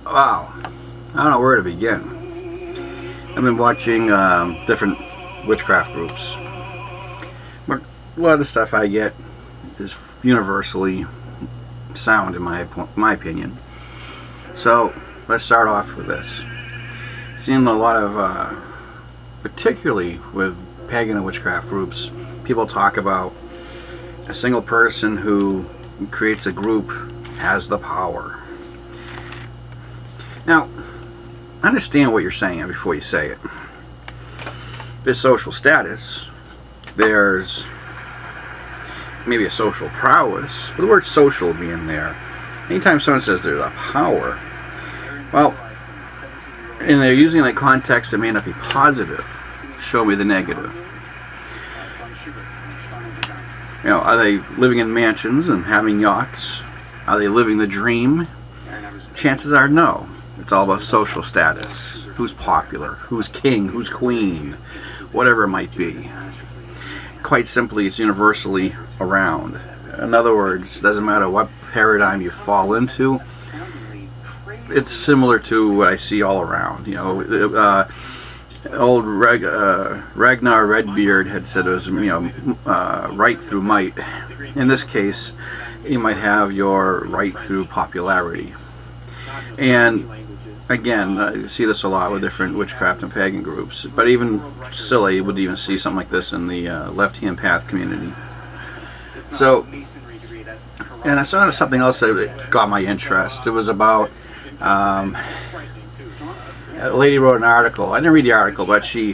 Wow, I don't know where to begin. I've been watching different witchcraft groups. But a lot of the stuff I get is universally sound in my opinion. So let's start off with this. Seeing a lot of, particularly with pagan and witchcraft groups, people talk about a single person who creates a group has the power. Now, understand what you're saying before you say it. There's social status, there's maybe a social prowess, but the word social being there, anytime someone says there's a power, well, and they're using it in a context that may not be positive, show me the negative. You know, are they living in mansions and having yachts? Are they living the dream? Chances are no. It's all about social status. Who's popular? Who's king? Who's queen? Whatever it might be. Quite simply, it's universally around. In other words, it doesn't matter what paradigm you fall into. It's similar to what I see all around. You know, old Ragnar Redbeard had said it was, right through might. In this case, you might have your right through popularity. And again, I see this a lot with different witchcraft and pagan groups. But even still, I would even see something like this in the left-hand path community. So, and I saw something else that got my interest. It was about a lady wrote an article. I didn't read the article, but she,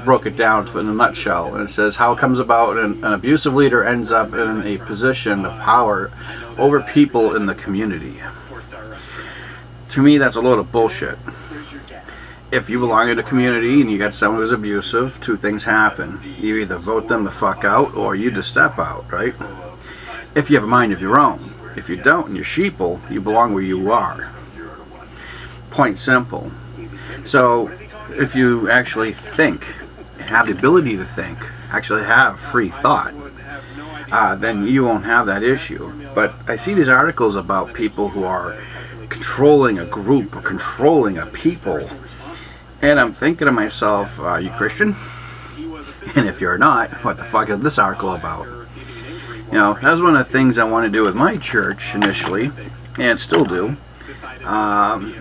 broke it down in a nutshell. And it says how it comes about an abusive leader ends up in a position of power over people in the community. To me, that's a load of bullshit. If you belong in a community and you got someone who's abusive, two things happen. You either vote them the fuck out or you just step out, right? If you have a mind of your own. If you don't and you're sheeple, you belong where you are. Point simple. So if you actually think, have the ability to think, actually have free thought, then you won't have that issue. But I see these articles about people who are controlling a group or controlling a people, and I'm thinking to myself, are you Christian? And if you're not, what the fuck is this article about? You know, that was one of the things I wanted to do with my church initially, and still do.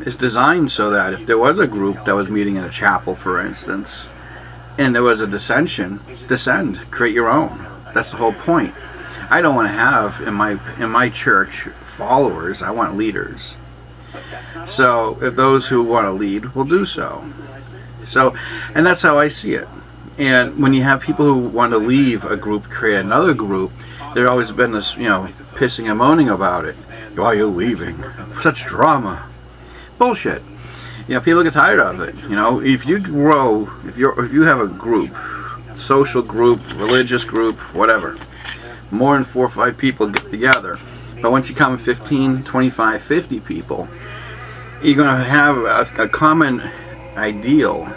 It's designed so that if there was a group that was meeting in a chapel, for instance, and there was a dissension, descend, create your own. That's the whole point. I don't want to have in my church followers. I want leaders. So if those who want to lead will do so. So, and that's how I see it. And when you have people who want to leave a group, create another group, there's always been this, pissing and moaning about it. Why are you leaving? Such drama. Bullshit. People get tired of it. If you grow, if you have a group, social group, religious group, whatever, more than 4 or 5 people get together. But once you come 15, 25, 50 people, you're going to have a common ideal,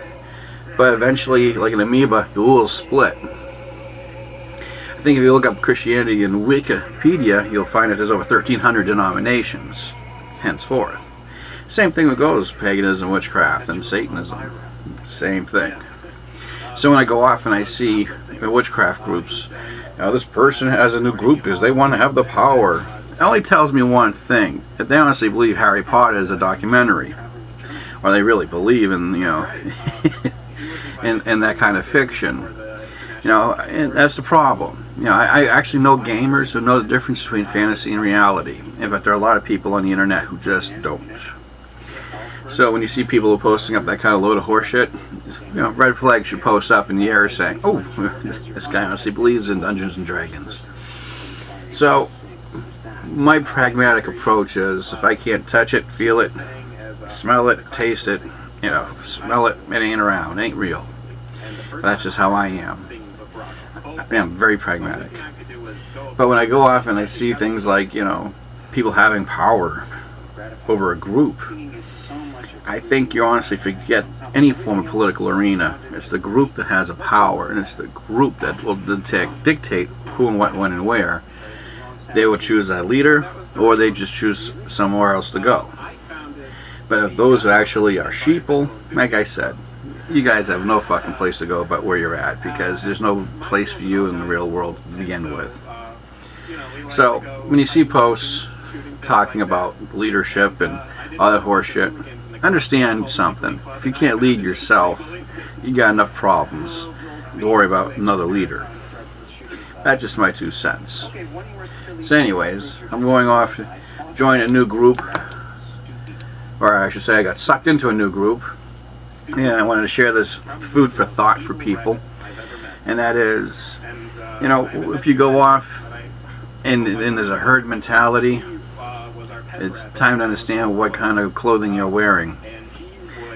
but eventually, like an amoeba, you will split. I think if you look up Christianity in Wikipedia, you'll find that there's over 1,300 denominations, henceforth. Same thing with goes paganism, witchcraft, and Satanism. Same thing. So when I go off and I see witchcraft groups, this person has a new group because they want to have the power. It only tells me one thing, that they honestly believe Harry Potter is a documentary. Or they really believe in, in that kind of fiction. And that's the problem. I actually know gamers who know the difference between fantasy and reality. But there are a lot of people on the internet who just don't. So when you see people who are posting up that kind of load of horseshit, red flags should post up in the air saying, oh, this guy honestly believes in Dungeons and Dragons. So my pragmatic approach is, if I can't touch it, feel it, smell it, taste it, smell it, it ain't around, it ain't real. But that's just how I am. I'm very pragmatic. But when I go off and I see things like, people having power over a group, I think you honestly forget any form of political arena. It's the group that has a power, and it's the group that will dictate who and what, when, and where. They will choose a leader, or they just choose somewhere else to go. But if those actually are sheeple, like I said, you guys have no fucking place to go but where you're at, because there's no place for you in the real world to begin with. So when you see posts talking about leadership and all that horse shit, understand something. If you can't lead yourself, you got enough problems to worry about another leader. That's just my 2 cents. So anyways, I'm going off to join a new group, or I should say I got sucked into a new group, and I wanted to share this food for thought for people. And that is, you know, if you go off and there's a herd mentality, it's time to understand what kind of clothing you're wearing.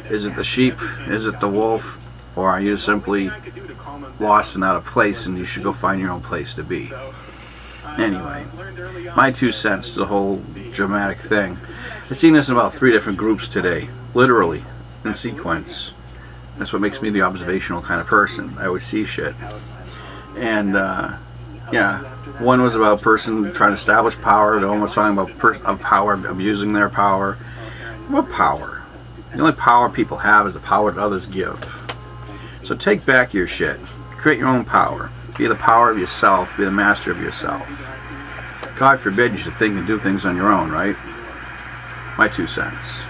Is it the sheep? Is it the wolf? Or are you simply lost and out of place and you should go find your own place to be? Anyway, my 2 cents to the whole dramatic thing. I've seen this in about 3 different groups today, literally, in sequence. That's what makes me the observational kind of person. I always see shit. And, yeah, one was about a person trying to establish power. The one was talking about power, abusing their power. What power? The only power people have is the power that others give. So take back your shit. Create your own power. Be the power of yourself. Be the master of yourself. God forbid you should think and do things on your own, right? My 2 cents.